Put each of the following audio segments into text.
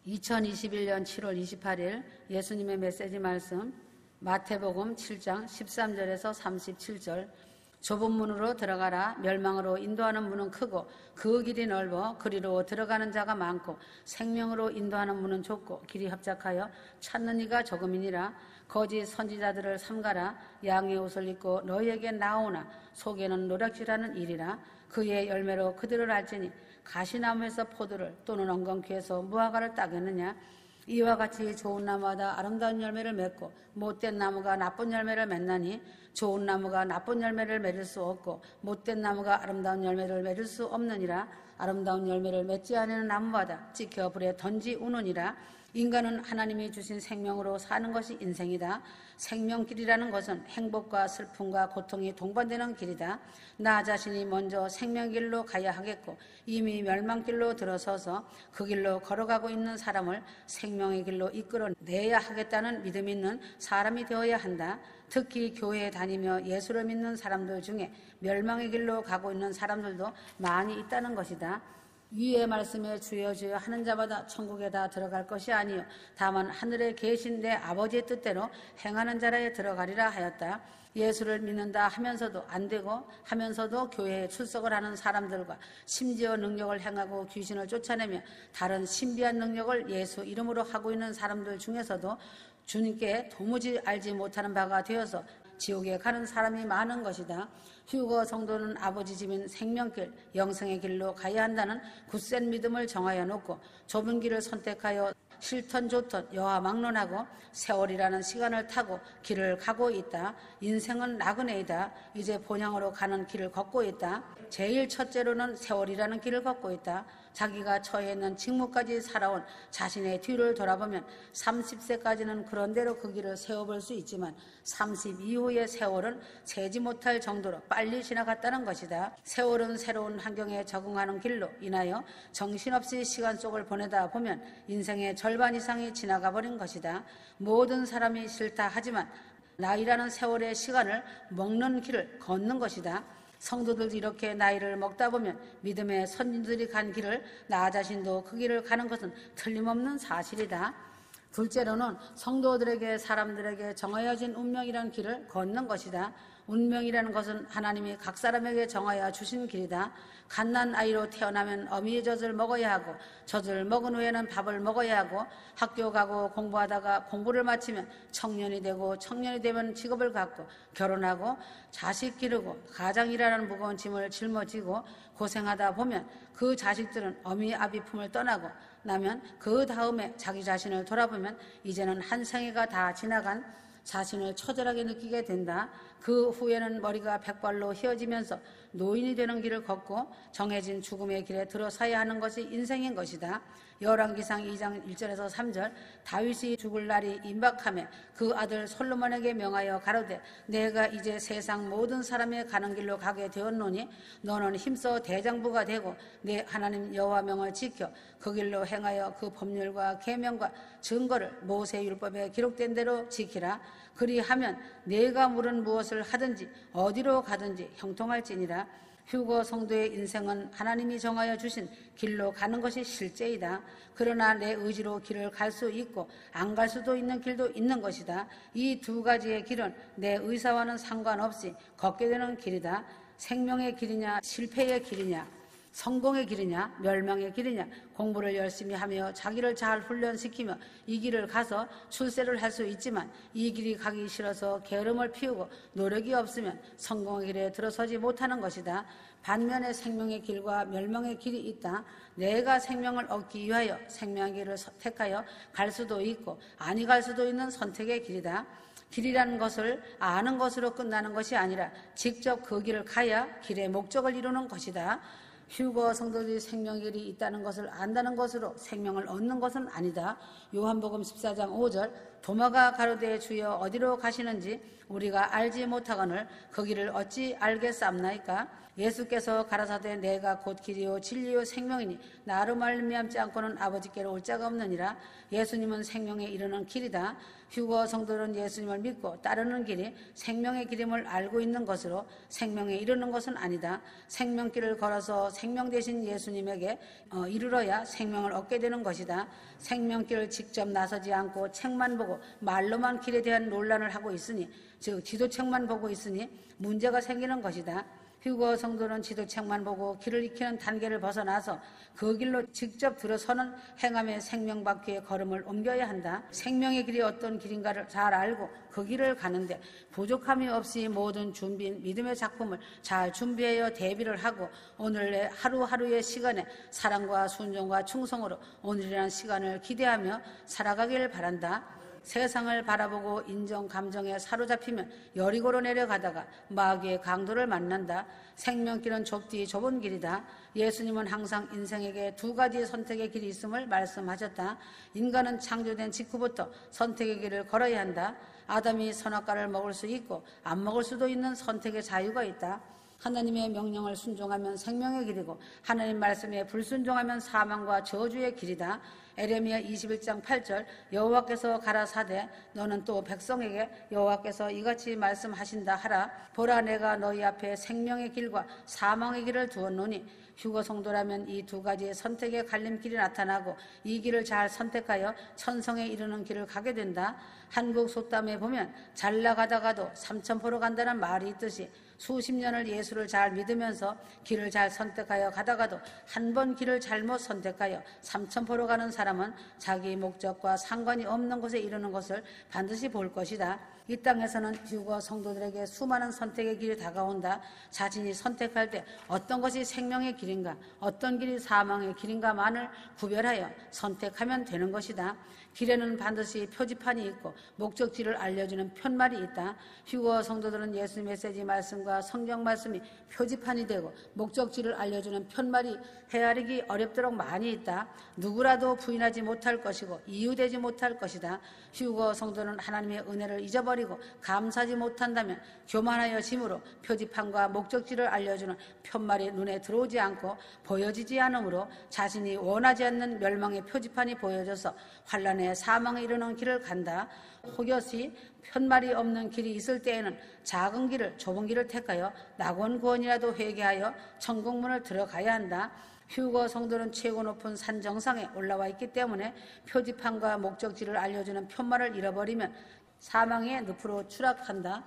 2021년 7월 28일 예수님의 메시지 말씀 마태복음 7장 13절에서 37절. 좁은 문으로 들어가라. 멸망으로 인도하는 문은 크고 그 길이 넓어 그리로 들어가는 자가 많고 생명으로 인도하는 문은 좁고 길이 협착하여 찾는 이가 조금이니라. 거짓 선지자들을 삼가라. 양의 옷을 입고 너희에게 나오나 속에는 노략질하는 일이라. 그의 열매로 그들을 알지니 가시나무에서 포도를 또는 엉겅퀴에서 무화과를 따겠느냐. 이와 같이 좋은 나무마다 아름다운 열매를 맺고 못된 나무가 나쁜 열매를 맺나니 좋은 나무가 나쁜 열매를 맺을 수 없고 못된 나무가 아름다운 열매를 맺을 수 없느니라. 아름다운 열매를 맺지 않는 나무마다 찍혀 불에 던지우느니라. 인간은 하나님이 주신 생명으로 사는 것이 인생이다. 생명길이라는 것은 행복과 슬픔과 고통이 동반되는 길이다. 나 자신이 먼저 생명길로 가야 하겠고 이미 멸망길로 들어서서 그 길로 걸어가고 있는 사람을 생명의 길로 이끌어내야 하겠다는 믿음이 있는 사람이 되어야 한다. 특히 교회에 다니며 예수를 믿는 사람들 중에 멸망의 길로 가고 있는 사람들도 많이 있다는 것이다. 위의 말씀에 주여 주여 하는 자마다 천국에 다 들어갈 것이 아니요 다만 하늘에 계신 내 아버지의 뜻대로 행하는 자라에 들어가리라 하였다. 예수를 믿는다 하면서도 안 되고 하면서도 교회에 출석을 하는 사람들과 심지어 능력을 행하고 귀신을 쫓아내며 다른 신비한 능력을 예수 이름으로 하고 있는 사람들 중에서도 주님께 도무지 알지 못하는 바가 되어서 지옥에 가는 사람이 많은 것이다. 휴거 성도는 아버지 집인 생명길, 영생의 길로 가야 한다는 굳센 믿음을 정하여 놓고 좁은 길을 선택하여 싫던 좋던 여와 막론하고 세월이라는 시간을 타고 길을 가고 있다. 인생은 나그네이다. 이제 본향으로 가는 길을 걷고 있다. 제일 첫째로는 세월이라는 길을 걷고 있다. 자기가 처해 있는 직무까지 살아온 자신의 뒤를 돌아보면 30세까지는 그런대로 그 길을 세워볼 수 있지만 30 이후의 세월은 세지 못할 정도로 빨리 지나갔다는 것이다. 세월은 새로운 환경에 적응하는 길로 인하여 정신없이 시간 속을 보내다 보면 인생의 절반 이상이 지나가 버린 것이다. 모든 사람이 싫다 하지만 나이라는 세월의 시간을 먹는 길을 걷는 것이다. 성도들 이렇게 나이를 먹다 보면 믿음의 선진들이 간 길을 나 자신도 그 길을 가는 것은 틀림없는 사실이다. 둘째로는 성도들에게 사람들에게 정하여진 운명이라는 길을 걷는 것이다. 운명이라는 것은 하나님이 각 사람에게 정하여 주신 길이다. 갓난 아이로 태어나면 어미의 젖을 먹어야 하고 젖을 먹은 후에는 밥을 먹어야 하고 학교 가고 공부하다가 공부를 마치면 청년이 되고 청년이 되면 직업을 갖고 결혼하고 자식 기르고 가장이라는 무거운 짐을 짊어지고 고생하다 보면 그 자식들은 어미 아비 품을 떠나고 나면 그 다음에 자기 자신을 돌아보면 이제는 한 생애가 다 지나간 자신을 처절하게 느끼게 된다. 그 후에는 머리가 백발로 휘어지면서 노인이 되는 길을 걷고 정해진 죽음의 길에 들어서야 하는 것이 인생인 것이다. 열왕기상 2장 1절에서 3절. 다윗이 죽을 날이 임박하며 그 아들 솔로몬에게 명하여 가로되 내가 이제 세상 모든 사람의 가는 길로 가게 되었노니 너는 힘써 대장부가 되고 내 하나님 여호와 명을 지켜 그 길로 행하여 그 법률과 계명과 증거를 모세율법에 기록된 대로 지키라. 그리하면 내가 물은 무엇을 하든지 어디로 가든지 형통할지니라. 휴거 성도의 인생은 하나님이 정하여 주신 길로 가는 것이 실제이다. 그러나 내 의지로 길을 갈 수 있고 안 갈 수도 있는 길도 있는 것이다. 이 두 가지의 길은 내 의사와는 상관없이 걷게 되는 길이다. 생명의 길이냐 실패의 길이냐 성공의 길이냐 멸망의 길이냐. 공부를 열심히 하며 자기를 잘 훈련시키며 이 길을 가서 출세를 할 수 있지만 이 길이 가기 싫어서 게으름을 피우고 노력이 없으면 성공의 길에 들어서지 못하는 것이다. 반면에 생명의 길과 멸망의 길이 있다. 내가 생명을 얻기 위하여 생명의 길을 택하여 갈 수도 있고 아니 갈 수도 있는 선택의 길이다. 길이라는 것을 아는 것으로 끝나는 것이 아니라 직접 그 길을 가야 길의 목적을 이루는 것이다. 휴거 성도들이 생명의 길이 있다는 것을 안다는 것으로 생명을 얻는 것은 아니다. 요한복음 14장 5절. 도마가 가로되 주여 어디로 가시는지 우리가 알지 못하거늘 그 길을 어찌 알겠사옵나이까. 예수께서 가라사대 내가 곧 길이요 진리요 생명이니 나로 말미암지 않고는 아버지께로 올 자가 없느니라. 예수님은 생명에 이르는 길이다. 휴거 성도는 예수님을 믿고 따르는 길이 생명의 길임을 알고 있는 것으로 생명에 이르는 것은 아니다. 생명길을 걸어서 생명 되신 예수님에게 이르러야 생명을 얻게 되는 것이다. 생명길을 직접 나서지 않고 책만 보고 말로만 길에 대한 논란을 하고 있으니, 즉 지도책만 보고 있으니 문제가 생기는 것이다. 휴거 성도는 지도책만 보고 길을 익히는 단계를 벗어나서 그 길로 직접 들어서는 행함의 생명바퀴의 걸음을 옮겨야 한다. 생명의 길이 어떤 길인가를 잘 알고 그 길을 가는데 부족함이 없이 모든 준비인 믿음의 작품을 잘 준비하여 대비를 하고 오늘의 하루하루의 시간에 사랑과 순종과 충성으로 오늘이라는 시간을 기대하며 살아가길 바란다. 세상을 바라보고 인정 감정에 사로잡히면 여리고로 내려가다가 마귀의 강도를 만난다. 생명길은 좁디 좁은 길이다. 예수님은 항상 인생에게 두 가지의 선택의 길이 있음을 말씀하셨다. 인간은 창조된 직후부터 선택의 길을 걸어야 한다. 아담이 선악과를 먹을 수 있고 안 먹을 수도 있는 선택의 자유가 있다. 하나님의 명령을 순종하면 생명의 길이고 하나님 말씀에 불순종하면 사망과 저주의 길이다. 에레미야 21장 8절 여호와께서 가라사대 너는 또 백성에게 여호와께서 이같이 말씀하신다 하라. 보라 내가 너희 앞에 생명의 길과 사망의 길을 두었노니. 휴거 성도라면 이 두 가지의 선택의 갈림길이 나타나고 이 길을 잘 선택하여 천성에 이르는 길을 가게 된다. 한국 속담에 보면 잘 나가다가도 삼천포로 간다는 말이 있듯이 수십 년을 예수를 잘 믿으면서 길을 잘 선택하여 가다가도 한 번 길을 잘못 선택하여 삼천포로 가는 사람은 자기 목적과 상관이 없는 곳에 이르는 것을 반드시 볼 것이다. 이 땅에서는 휴거 성도들에게 수많은 선택의 길이 다가온다. 자신이 선택할 때 어떤 것이 생명의 길인가, 어떤 길이 사망의 길인가만을 구별하여 선택하면 되는 것이다. 길에는 반드시 표지판이 있고 목적지를 알려주는 편말이 있다. 휴거 성도들은 예수 메시지 말씀과 성경 말씀이 표지판이 되고 목적지를 알려주는 편말이 헤아리기 어렵도록 많이 있다. 누구라도 부인하지 못할 것이고 이유되지 못할 것이다. 휴거 성도는 하나님의 은혜를 잊어버리고 감사하지 못한다면 교만하여 짐으로 표지판과 목적지를 알려주는 편말이 눈에 들어오지 않고 보여지지 않으므로 자신이 원하지 않는 멸망의 표지판이 보여져서 환난의 사망에 이르는 길을 간다. 혹여시 편말이 없는 길이 있을 때에는 작은 길을 좁은 길을 택하여 낙원구원이라도 회개하여 천국문을 들어가야 한다. 휴거 성도는 최고 높은 산 정상에 올라와 있기 때문에 표지판과 목적지를 알려주는 편말을 잃어버리면 사망의 늪으로 추락한다.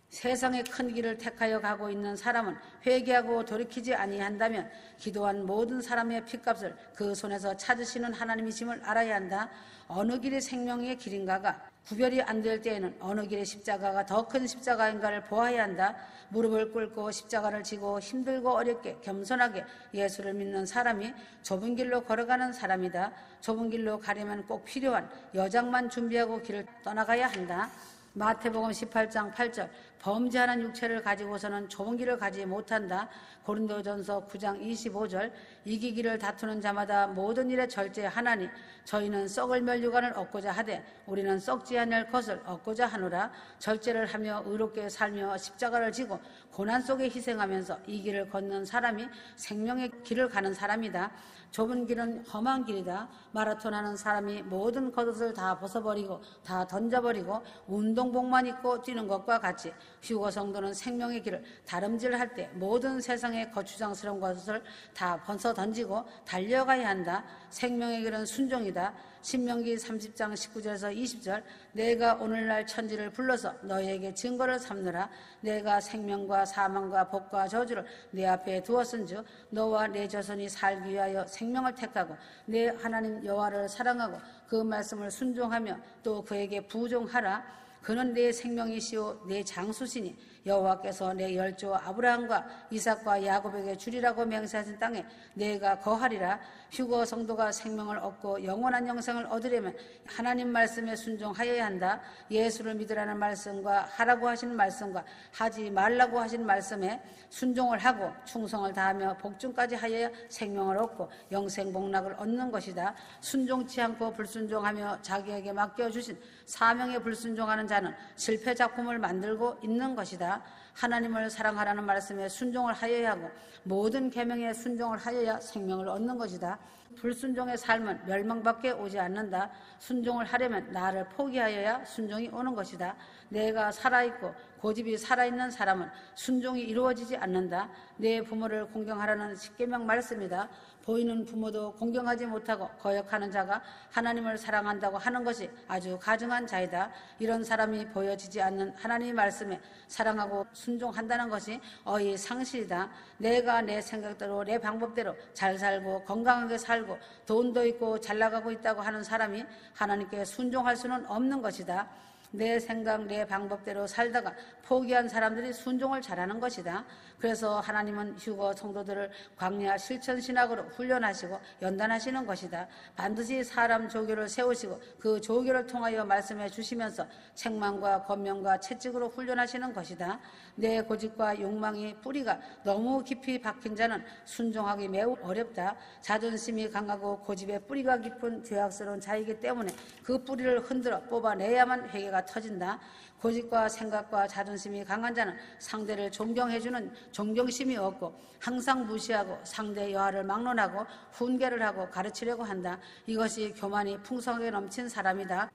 세상의 큰 길을 택하여 가고 있는 사람은 회개하고 돌이키지 아니한다면 기도한 모든 사람의 핏값을 그 손에서 찾으시는 하나님이심을 알아야 한다. 어느 길이 생명의 길인가가 구별이 안 될 때에는 어느 길의 십자가가 더 큰 십자가인가를 보아야 한다. 무릎을 꿇고 십자가를 지고 힘들고 어렵게 겸손하게 예수를 믿는 사람이 좁은 길로 걸어가는 사람이다. 좁은 길로 가려면 꼭 필요한 여장만 준비하고 길을 떠나가야 한다. 마태복음 18장 8절 범죄하는 육체를 가지고서는 좁은 길을 가지 못한다. 고린도전서 9장 25절 이기기를 다투는 자마다 모든 일에 절제하나니 저희는 썩을 멸류관을 얻고자 하되 우리는 썩지 않을 것을 얻고자 하노라. 절제를 하며 의롭게 살며 십자가를 지고 고난 속에 희생하면서 이 길을 걷는 사람이 생명의 길을 가는 사람이다. 좁은 길은 험한 길이다. 마라톤 하는 사람이 모든 겉옷을 다 벗어버리고 다 던져버리고 운동복만 입고 뛰는 것과 같이 휴거 성도는 생명의 길을 다름질할 때 모든 세상의 거추장스러운 것을 다 벗어 던지고 달려가야 한다. 생명의 길은 순종이다. 신명기 30장 19절에서 20절 내가 오늘날 천지를 불러서 너희에게 증거를 삼느라. 내가 생명과 사망과 복과 저주를 내 앞에 두었은즉 너와 내 자손이 살기 위하여 생명을 택하고 내 하나님 여호와를 사랑하고 그 말씀을 순종하며 또 그에게 부종하라. 그는 내 생명이시오 내 장수시니 여호와께서 내 열조 아브라함과 이삭과 야곱에게 주리라고 맹세하신 땅에 내가 거하리라. 휴거 성도가 생명을 얻고 영원한 영생을 얻으려면 하나님 말씀에 순종하여야 한다. 예수를 믿으라는 말씀과 하라고 하신 말씀과 하지 말라고 하신 말씀에 순종을 하고 충성을 다하며 복종까지 하여야 생명을 얻고 영생 복락을 얻는 것이다. 순종치 않고 불순종하며 자기에게 맡겨주신 사명에 불순종하는 자는 실패 작품을 만들고 있는 것이다. 하나님을 사랑하라는 말씀에 순종을 하여야 하고 모든 계명에 순종을 하여야 생명을 얻는 것이다. 불순종의 삶은 멸망밖에 오지 않는다. 순종을 하려면 나를 포기하여야 순종이 오는 것이다. 내가 살아있고 고집이 살아있는 사람은 순종이 이루어지지 않는다. 내 부모를 공경하라는 십계명 말씀이다. 보이는 부모도 공경하지 못하고 거역하는 자가 하나님을 사랑한다고 하는 것이 아주 가증한 자이다. 이런 사람이 보여지지 않는 하나님의 말씀에 사랑하고 순종한다는 것이 어이 상실이다. 내가 내 생각대로 내 방법대로 잘 살고 건강하게 살고 돈도 있고 잘 나가고 있다고 하는 사람이 하나님께 순종할 수는 없는 것이다. 내 생각, 내 방법대로 살다가 포기한 사람들이 순종을 잘하는 것이다. 그래서 하나님은 휴거 성도들을 광야 실천신학으로 훈련하시고 연단하시는 것이다. 반드시 사람 조교를 세우시고 그 조교를 통하여 말씀해 주시면서 책망과 권면과 채찍으로 훈련하시는 것이다. 내 고집과 욕망이 뿌리가 너무 깊이 박힌 자는 순종하기 매우 어렵다. 자존심이 강하고 고집에 뿌리가 깊은 죄악스러운 자이기 때문에 그 뿌리를 흔들어 뽑아내야만 회개가 터진다. 고집과 생각과 자존심이 강한 자는 상대를 존경해주는 존경심이 없고 항상 무시하고 상대 여하를 막론하고 훈계를 하고 가르치려고 한다. 이것이 교만이 풍성하게 넘친 사람이다.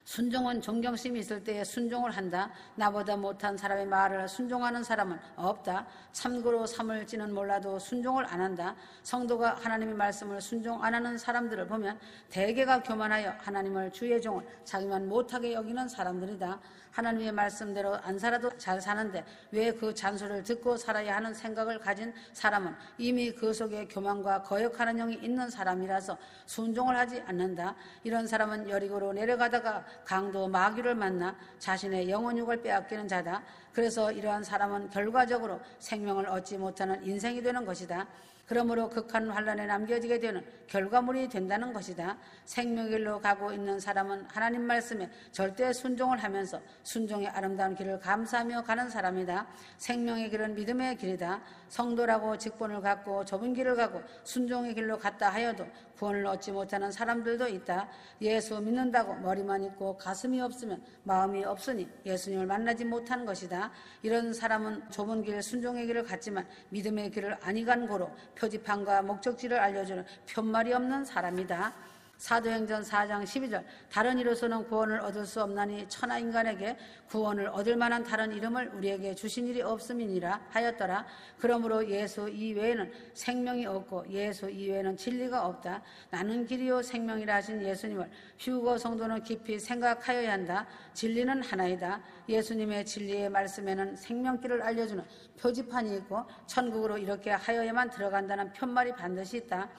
순종은 존경심이 있을 때에 순종을 한다. 나보다 못한 사람의 말을 순종하는 사람은 없다. 참고로 삼을지는 몰라도 순종을 안 한다. 성도가 하나님의 말씀을 순종 안 하는 사람들을 보면 대개가 교만하여 하나님을 주의 종을 자기만 못하게 여기는 사람들이다. 하나님의 말씀대로 안 살아도 잘 사는데 왜 그 잔소리를 듣고 살아야 하는 생각을 가진 사람은 이미 그 속에 교만과 거역하는 영이 있는 사람이라서 순종을 하지 않는다. 이런 사람은 여리고로 내려가다가 강도 마귀를 만나 자신의 영혼육을 빼앗기는 자다. 그래서 이러한 사람은 결과적으로 생명을 얻지 못하는 인생이 되는 것이다. 그러므로 극한 환란에 남겨지게 되는 결과물이 된다는 것이다. 생명의 길로 가고 있는 사람은 하나님 말씀에 절대 순종을 하면서 순종의 아름다운 길을 감사하며 가는 사람이다. 생명의 길은 믿음의 길이다. 성도라고 직분을 갖고 좁은 길을 가고 순종의 길로 갔다 하여도 구원을 얻지 못하는 사람들도 있다. 예수 믿는다고 머리만 있고 가슴이 없으면 마음이 없으니 예수님을 만나지 못한 것이다. 이런 사람은 좁은 길 순종의 길을 갔지만 믿음의 길을 아니 간 고로 표지판과 목적지를 알려주는 편말이 없는 사람이다. 사도행전 4장 12절 다른 이로서는 구원을 얻을 수 없나니 천하 인간에게 구원을 얻을 만한 다른 이름을 우리에게 주신 일이 없음이니라 하였더라. 그러므로 예수 이외에는 생명이 없고 예수 이외에는 진리가 없다. 나는 길이요 생명이라 하신 예수님을 휴거 성도는 깊이 생각하여야 한다. 진리는 하나이다. 예수님의 진리의 말씀에는 생명길을 알려주는 표지판이 있고 천국으로 이렇게 하여야만 들어간다는 편말이 반드시 있다.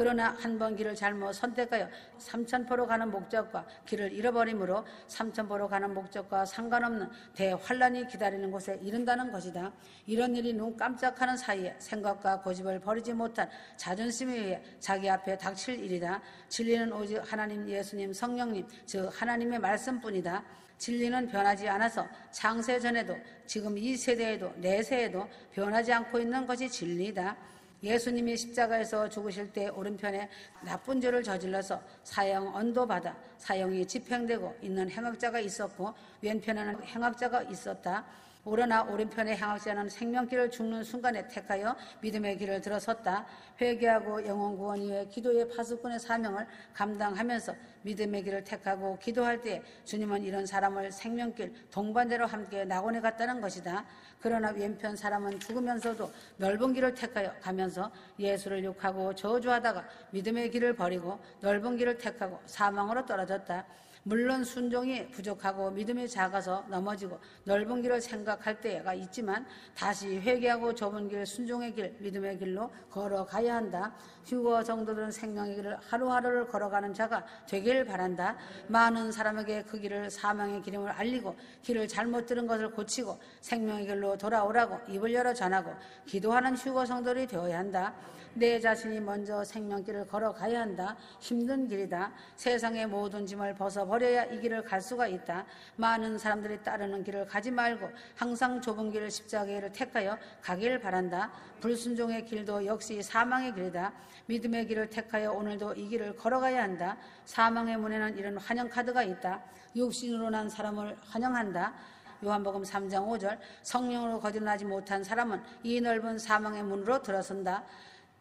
그러나 한 번 길을 잘못 선택하여 삼천포로 가는 목적과 길을 잃어버리므로 삼천포로 가는 목적과 상관없는 대환란이 기다리는 곳에 이른다는 것이다. 이런 일이 눈 깜짝하는 사이에 생각과 고집을 버리지 못한 자존심에 의해 자기 앞에 닥칠 일이다. 진리는 오직 하나님, 예수님, 성령님, 즉 하나님의 말씀뿐이다. 진리는 변하지 않아서 창세 전에도 지금 이 세대에도 내세에도 변하지 않고 있는 것이 진리이다. 예수님이 십자가에서 죽으실 때 오른편에 나쁜 죄를 저질러서 사형 언도받아 사형이 집행되고 있는 행악자가 있었고 왼편에는 행악자가 있었다. 그러나 오른편의 행악자는 생명길을 죽는 순간에 택하여 믿음의 길을 들어섰다. 회개하고 영혼 구원 이후에 기도의 파수꾼의 사명을 감당하면서 믿음의 길을 택하고 기도할 때 주님은 이런 사람을 생명길 동반자로 함께 낙원에 갔다는 것이다. 그러나 왼편 사람은 죽으면서도 넓은 길을 택하여 가면서 예수를 욕하고 저주하다가 믿음의 길을 버리고 넓은 길을 택하고 사망으로 떨어졌다. 물론 순종이 부족하고 믿음이 작아서 넘어지고 넓은 길을 생각할 때가 있지만 다시 회개하고 좁은 길, 순종의 길, 믿음의 길로 걸어가야 한다. 휴거 성도들은 생명의 길을 하루하루를 걸어가는 자가 되길 바란다. 많은 사람에게 그 길을 사명의 기름을 알리고 길을 잘못 들은 것을 고치고 생명의 길로 돌아오라고 입을 열어 전하고 기도하는 휴거 성도들이 되어야 한다. 내 자신이 먼저 생명길을 걸어가야 한다. 힘든 길이다. 세상의 모든 짐을 벗어버려야 이 길을 갈 수가 있다. 많은 사람들이 따르는 길을 가지 말고 항상 좁은 길을 십자가를 택하여 가길 바란다. 불순종의 길도 역시 사망의 길이다. 믿음의 길을 택하여 오늘도 이 길을 걸어가야 한다. 사망의 문에는 이런 환영 카드가 있다. 육신으로 난 사람을 환영한다. 요한복음 3장 5절 성령으로 거듭나지 못한 사람은 이 넓은 사망의 문으로 들어선다.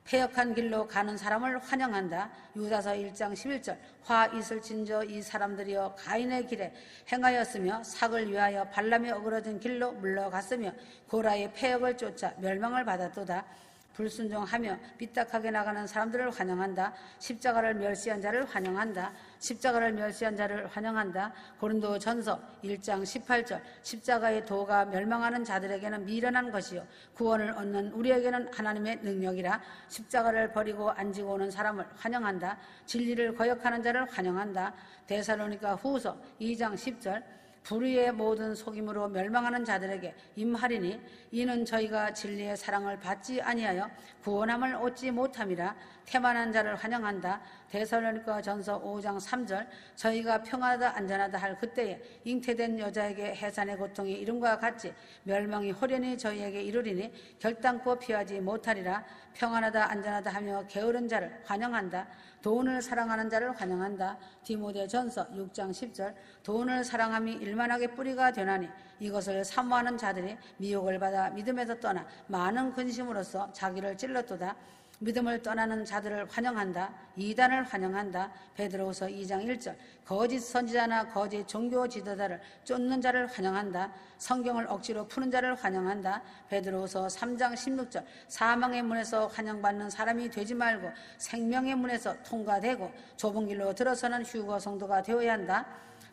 패역한 길로 가는 사람을 환영한다. 유다서 1장 11절 화 있을 진저 이 사람들이여 가인의 길에 행하였으며 삭을 위하여 발람이 어그러진 길로 물러갔으며 고라의 패역을 쫓아 멸망을 받았도다. 불순종하며 삐딱하게 나가는 사람들을 환영한다. 십자가를 멸시한 자를 환영한다. 십자가를 멸시한 자를 환영한다. 고린도전서 1장 18절 십자가의 도가 멸망하는 자들에게는 미련한 것이요 구원을 얻는 우리에게는 하나님의 능력이라. 십자가를 버리고 안 지고 오는 사람을 환영한다. 진리를 거역하는 자를 환영한다. 데살로니가 후서 2장 10절 불의의 모든 속임으로 멸망하는 자들에게 임하리니 이는 저희가 진리의 사랑을 받지 아니하여 구원함을 얻지 못함이라. 태만한 자를 환영한다. 데살로니가 전서 5장 3절 저희가 평안하다 안전하다 할 그때에 잉태된 여자에게 해산의 고통이 이름과 같이 멸망이 호련히 저희에게 이르리니 결단코 피하지 못하리라. 평안하다 안전하다 하며 게으른 자를 환영한다. 돈을 사랑하는 자를 환영한다. 디모데전서 6장 10절 돈을 사랑함이 일만하게 뿌리가 되나니 이것을 사모하는 자들이 미혹을 받아 믿음에서 떠나 많은 근심으로써 자기를 찔렀도다. 믿음을 떠나는 자들을 환영한다. 이단을 환영한다. 베드로후서 2장 1절 거짓 선지자나 거짓 종교 지도자를 쫓는 자를 환영한다. 성경을 억지로 푸는 자를 환영한다. 베드로후서 3장 16절 사망의 문에서 환영받는 사람이 되지 말고 생명의 문에서 통과되고 좁은 길로 들어서는 휴거 성도가 되어야 한다.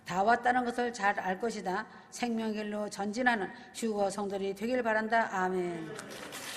다 왔다는 것을 잘 알 것이다. 생명의 길로 전진하는 휴거 성도들이 되길 바란다. 아멘.